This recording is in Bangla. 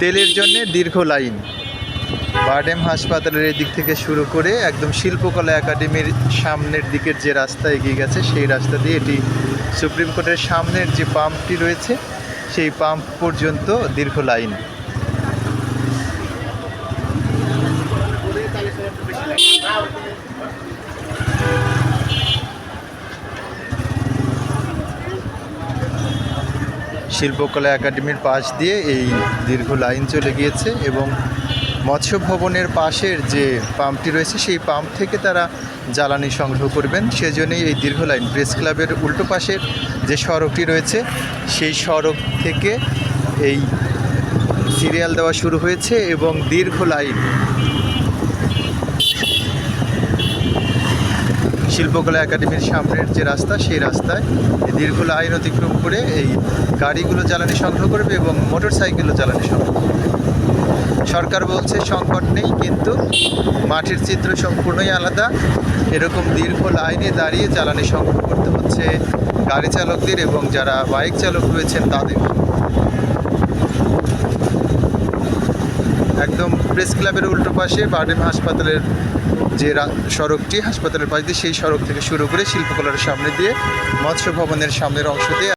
তেলের জন্য দীর্ঘ লাইন। বারডেম হাসপাতালের এই দিক থেকে শুরু করে একদম শিল্পকলা একাডেমির সামনের দিকের যে রাস্তা এগিয়ে গেছে সেই রাস্তা দিয়ে এটি সুপ্রিম কোর্টের সামনের যে পাম্পটি রয়েছে সেই পাম্প পর্যন্ত দীর্ঘ লাইন। শিল্পকলা একাডেমির পাশ দিয়ে এই দীর্ঘ লাইন চলে গিয়েছে এবং মৎস্য ভবনের পাশের যে পাম্পটি রয়েছে সেই পাম্প থেকে তারা জ্বালানি সংগ্রহ করবেন। সেজন্যই এই দীর্ঘ লাইন। প্রেস ক্লাবের উল্টো পাশের যে সড়কটি রয়েছে সেই সড়ক থেকে এই সিরিয়াল দেওয়া শুরু হয়েছে এবং দীর্ঘ লাইন। শিল্পকলা একাডেমির সামনের যে রাস্তা সেই রাস্তায় দীর্ঘ লাইন অতিক্রম করে এই গাড়িগুলো জ্বালানি সংগ্রহ করবে এবং মোটর সাইকেলও জ্বালানি সংগ্রহ করবে। সরকার বলছে সংকট নেই, কিন্তু মাঠের চিত্র সম্পূর্ণই আলাদা। এরকম দীর্ঘ লাইনে দাঁড়িয়ে জ্বালানি সংগ্রহ করতে হচ্ছে গাড়ি চালকদের এবং যারা বাইক চালক রয়েছেন তাদের। একদম প্রেস ক্লাবের উল্টো পাশে বারডেম হাসপাতালের যে সড়কটি হাসপাতালের পাশ দিয়ে সেই সড়ক থেকে শুরু করে শিল্পকলার সামনে দিয়ে মৎস্য ভবনের সামনের অংশ দিয়ে